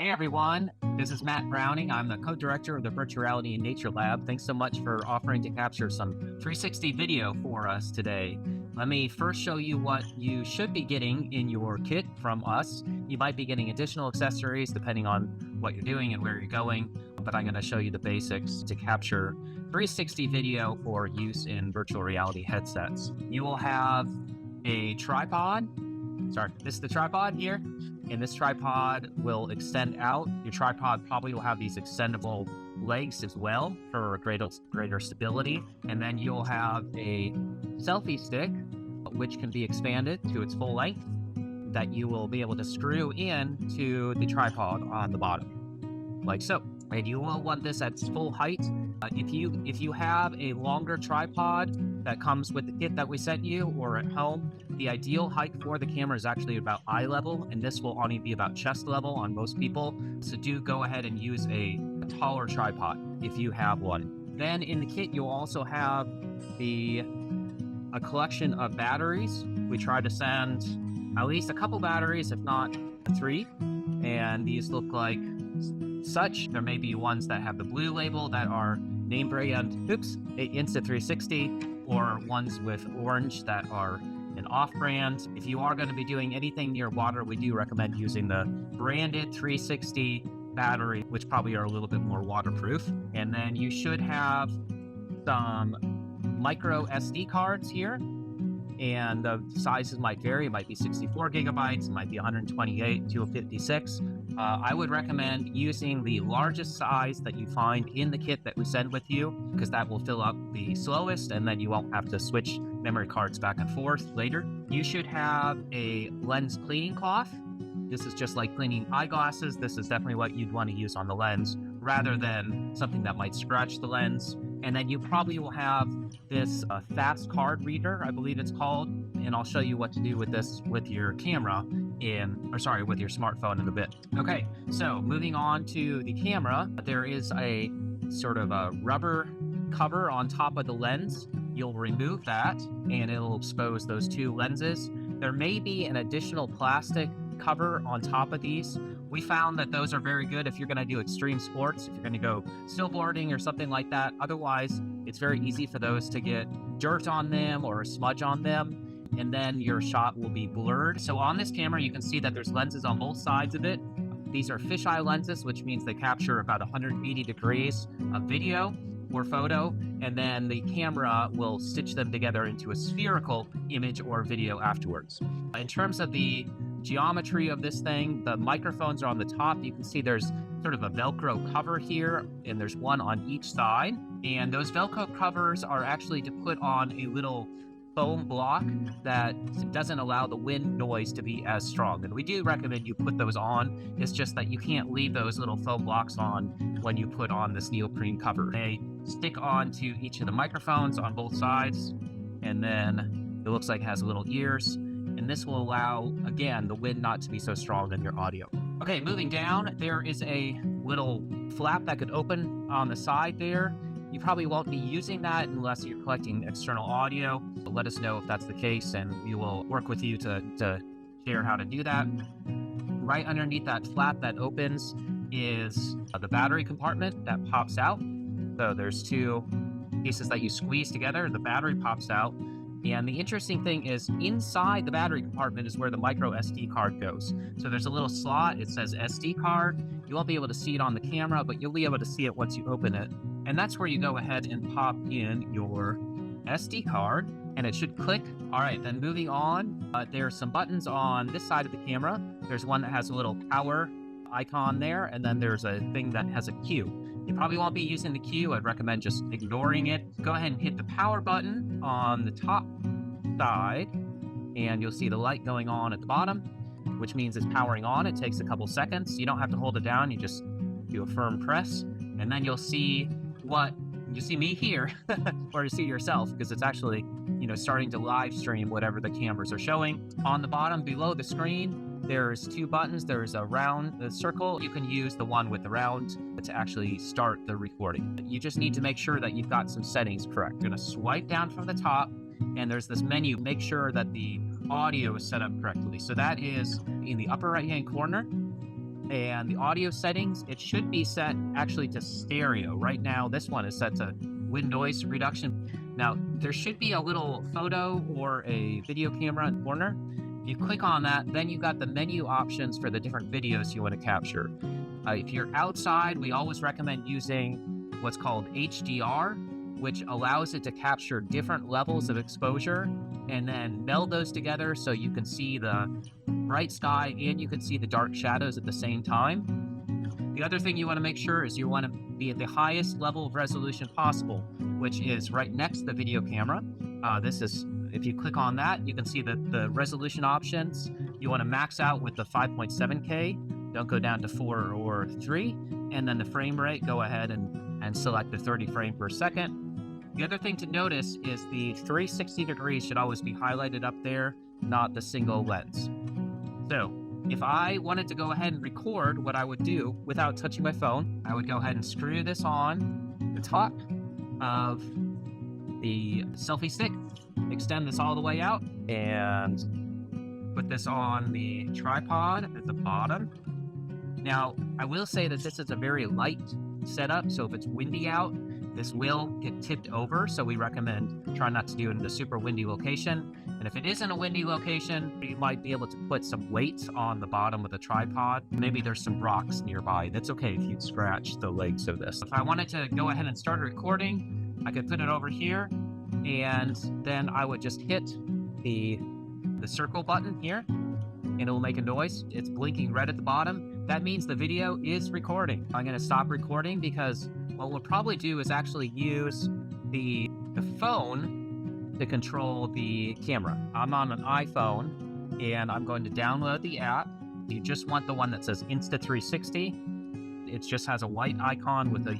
Hey everyone, this is Matt Browning. I'm the co-director of the Virtual Reality and Nature Lab. Thanks so much for offering to capture some 360 video for us today. Let me first show you what you should be getting in your kit from us. You might be getting additional accessories depending on what you're doing and where you're going, but I'm going to show you the basics to capture 360 video for use in virtual reality headsets. You will have a tripod. Sorry, this is the tripod here. And this tripod will extend out. Your tripod probably will have these extendable legs as well for greater stability. And then you'll have a selfie stick, which can be expanded to its full length, that you will be able to screw in to the tripod on the bottom, like so. And you will want this at its full height. If you have a longer tripod that comes with the kit that we sent you or at home, the ideal height for the camera is actually about eye level, and this will only be about chest level on most people. So do go ahead and use a taller tripod if you have one. Then in the kit, you'll also have a collection of batteries. We try to send at least a couple batteries, if not 3. And these look like such. There may be ones that have the blue label that are name brand, Insta360, or ones with orange that are an off-brand. If you are going to be doing anything near water, we do recommend using the branded 360 battery, which probably are a little bit more waterproof. And then you should have some micro SD cards here, and the sizes might vary. It might be 64 gigabytes, it might be 128, 256. I would recommend using the largest size that you find in the kit that we send with you, because that will fill up the slowest, and then you won't have to switch memory cards back and forth later. You should have a lens cleaning cloth. This is just like cleaning eyeglasses. This is definitely what you'd want to use on the lens rather than something that might scratch the lens. And then you probably will have this fast card reader, I believe it's called, and I'll show you what to do with this with your camera with your smartphone in a bit. Okay, so moving on to the camera, there is a sort of a rubber cover on top of the lens. You'll remove that and it'll expose those 2 lenses. There may be an additional plastic cover on top of these. We found that those are very good if you're going to do extreme sports, if you're going to go snowboarding or something like that. Otherwise, it's very easy for those to get dirt on them or a smudge on them, and then your shot will be blurred. So on this camera, you can see that there's lenses on both sides of it. These are fisheye lenses, which means they capture about 180 degrees of video or photo, and then the camera will stitch them together into a spherical image or video afterwards. In terms of the geometry of this thing, the microphones are on the top. You can see there's sort of a Velcro cover here, and there's one on each side. And those Velcro covers are actually to put on a little foam block that doesn't allow the wind noise to be as strong. And we do recommend you put those on. It's just that you can't leave those little foam blocks on when you put on this neoprene cover. They stick onto each of the microphones on both sides, and then it looks like it has little ears. And this will allow, again, the wind not to be so strong in your audio. Okay, moving down, there is a little flap that could open on the side there. You probably won't be using that unless you're collecting external audio. But let us know if that's the case, and we will work with you to share how to do that. Right underneath that flap that opens is the battery compartment that pops out. So there's 2 pieces that you squeeze together, the battery pops out. And the interesting thing is, inside the battery compartment is where the micro SD card goes. So there's a little slot, it says SD card. You won't be able to see it on the camera, but you'll be able to see it once you open it. And that's where you go ahead and pop in your SD card, and it should click. All right, then moving on, there are some buttons on this side of the camera. There's one that has a little power icon there, and then there's a thing that has a Q. You probably won't be using the Q. I'd recommend just ignoring it. Go ahead and hit the power button on the top side, and you'll see the light going on at the bottom, which means it's powering on. It takes a couple seconds. You don't have to hold it down. You just do a firm press, and then you'll see me here, or you see yourself, because it's actually, starting to live stream whatever the cameras are showing. On the bottom below the screen, there's 2 buttons. There's a round circle. You can use the one with the round to actually start the recording. You just need to make sure that you've got some settings correct. You're going to swipe down from the top, and there's this menu. Make sure that the audio is set up correctly. So that is in the upper right-hand corner. And the audio settings, it should be set actually to stereo. Right now, this one is set to wind noise reduction. Now, there should be a little photo or a video camera in the corner. If you click on that, then you got the menu options for the different videos you want to capture. If you're outside, we always recommend using what's called HDR, which allows it to capture different levels of exposure and then meld those together so you can see the bright sky and you can see the dark shadows at the same time. The other thing you want to make sure is you want to be at the highest level of resolution possible, which is right next to the video camera. If you click on that, you can see the resolution options. You want to max out with the 5.7K, don't go down to 4 or 3, and then the frame rate, go ahead and select the 30 frame per second. The other thing to notice is the 360 degrees should always be highlighted up there, not the single lens. So if I wanted to go ahead and record, what I would do without touching my phone, I would go ahead and screw this on the top of the selfie stick, extend this all the way out, and put this on the tripod at the bottom. Now, I will say that this is a very light setup, so if it's windy out, this will get tipped over, so we recommend try not to do it in a super windy location. And if it is in a windy location, you might be able to put some weights on the bottom of the tripod. Maybe there's some rocks nearby. That's okay if you scratch the legs of this. If I wanted to go ahead and start recording, I could put it over here, and then I would just hit the circle button here, and it will make a noise. It's blinking red at the bottom. That means the video is recording. I'm going to stop recording because what we'll probably do is actually use the phone to control the camera. I'm on an iPhone, and I'm going to download the app. You just want the one that says Insta360. It just has a white icon with a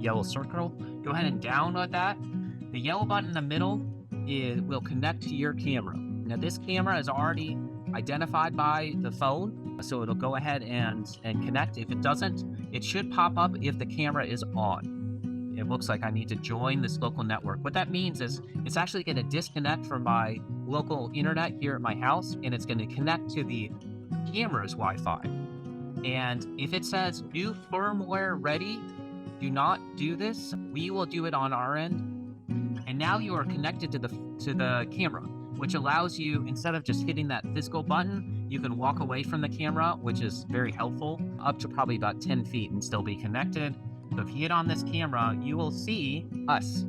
yellow circle. Go ahead and download that. The yellow button in the middle will connect to your camera. Now, this camera is already identified by the phone, so it'll go ahead and connect. If it doesn't, it should pop up if the camera is on. It looks like I need to join this local network. What that means is it's actually going to disconnect from my local internet here at my house, and it's going to connect to the camera's Wi-Fi. And if it says new firmware ready, do not do this. We will do it on our end. And now you are connected to the camera, which allows you, instead of just hitting that physical button, you can walk away from the camera, which is very helpful, up to probably about 10 feet and still be connected. So if you hit on this camera, you will see us.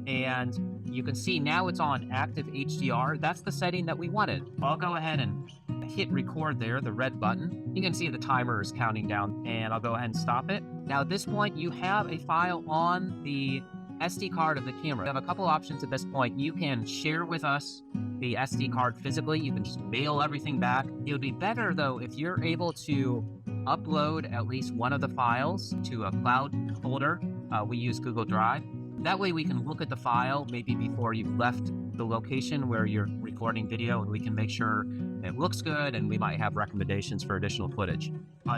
And you can see now it's on active HDR. That's the setting that we wanted. I'll go ahead and hit record there, the red button. You can see the timer is counting down, and I'll go ahead and stop it. Now at this point, you have a file on the SD card of the camera. You have a couple options at this point. You can share with us the SD card physically. You can just mail everything back. It would be better though if you're able to upload at least one of the files to a cloud folder. We use Google Drive. That way we can look at the file maybe before you've left the location where you're recording video, and we can make sure it looks good, and we might have recommendations for additional footage.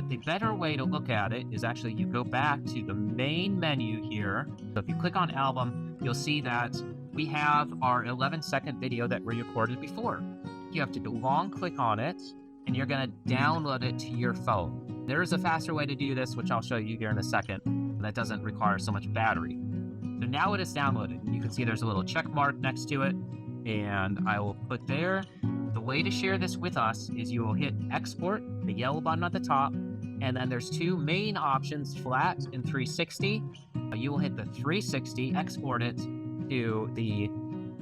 The better way to look at it is actually you go back to the main menu here. So if you click on album, you'll see that we have our 11-second video that we recorded before. You have to long click on it, and you're going to download it to your phone. There is a faster way to do this, which I'll show you here in a second, that doesn't require so much battery. So now it is downloaded. You can see there's a little check mark next to it, and I will put there. The way to share this with us is you will hit export, the yellow button at the top, and then there's two main options, flat and 360. You will hit the 360, export it to the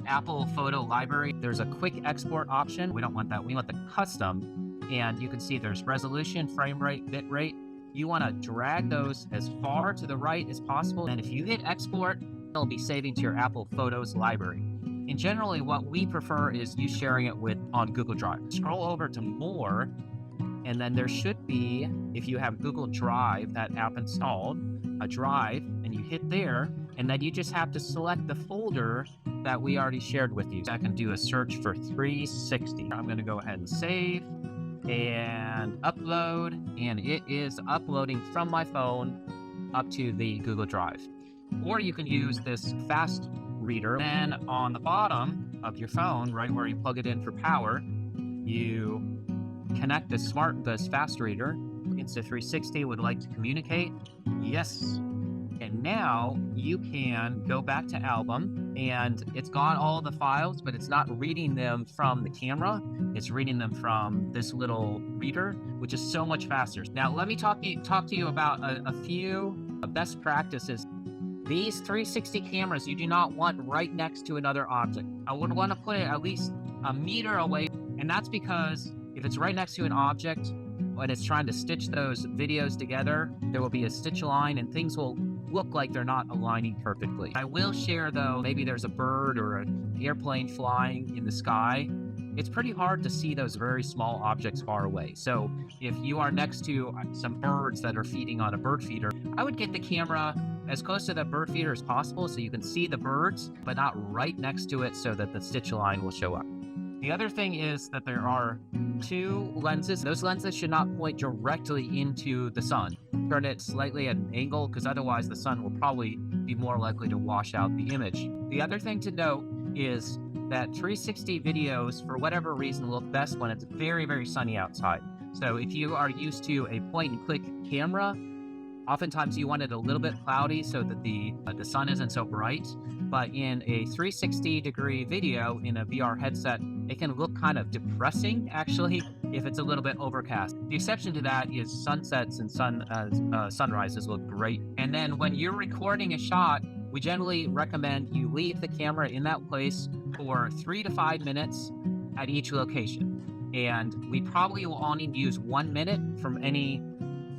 Apple photo library. There's a quick export option. We don't want that. We want the custom, and you can see there's resolution, frame rate, bit rate. You want to drag those as far to the right as possible, and if you hit export, it'll be saving to your Apple Photos library. And generally what we prefer is you sharing it on Google Drive. Scroll over to more, and then there should be, if you have Google Drive, that app installed, a drive, and you hit there, and then you just have to select the folder that we already shared with you. So I can do a search for 360. I'm going to go ahead and save and upload, and it is uploading from my phone up to the Google Drive. Or you can use this fast reader. Then on the bottom of your phone, right where you plug it in for power, you connect this fast reader, Insta360 would like to communicate. Yes. And now you can go back to album, and it's got all the files, but it's not reading them from the camera. It's reading them from this little reader, which is so much faster. Now, let me talk to you about a few best practices. These 360 cameras, you do not want right next to another object. I would want to put it at least a meter away. And that's because if it's right next to an object, when it's trying to stitch those videos together, there will be a stitch line and things will look like they're not aligning perfectly. I will share though, maybe there's a bird or an airplane flying in the sky. It's pretty hard to see those very small objects far away. So if you are next to some birds that are feeding on a bird feeder, I would get the camera as close to that bird feeder as possible so you can see the birds, but not right next to it so that the stitch line will show up. The other thing is that there are two lenses. Those lenses should not point directly into the sun. Turn it slightly at an angle because otherwise the sun will probably be more likely to wash out the image. The other thing to note is that 360 videos, for whatever reason, look best when it's very, very sunny outside. So if you are used to a point and click camera, oftentimes you want it a little bit cloudy so that the sun isn't so bright. But in a 360 degree video in a VR headset, it can look kind of depressing, actually, if it's a little bit overcast. The exception to that is sunsets and sunrises look great. And then when you're recording a shot, we generally recommend you leave the camera in that place for 3 to 5 minutes at each location. And we probably will only use 1 minute from any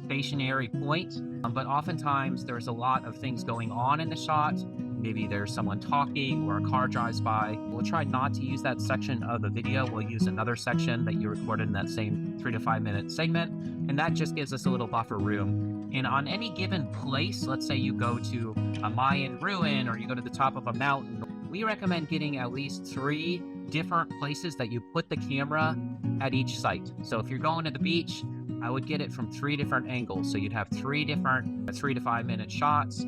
stationary point, but oftentimes there's a lot of things going on in the shot. Maybe there's someone talking or a car drives by. We'll try not to use that section of the video. We'll use another section that you recorded in that same 3 to 5 minute segment, and that just gives us a little buffer room. And on any given place, let's say you go to a Mayan ruin or you go to the top of a mountain, we recommend getting at least 3 different places that you put the camera at each site. So if you're going to the beach, I would get it from 3 different angles. So you'd have 3 different 3 to 5 minute shots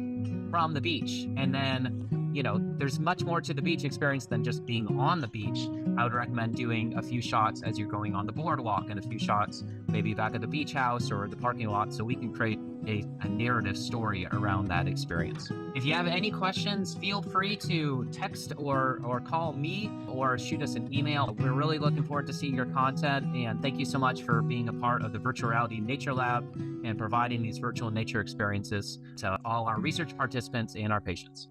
from the beach. And then, you know, there's much more to the beach experience than just being on the beach. I would recommend doing a few shots as you're going on the boardwalk and a few shots maybe back at the beach house or the parking lot, so we can create a narrative story around that experience. If you have any questions, feel free to text or call me or shoot us an email. We're really looking forward to seeing your content, and thank you so much for being a part of the Virtual Reality Nature Lab and providing these virtual nature experiences to all our research participants and our patients.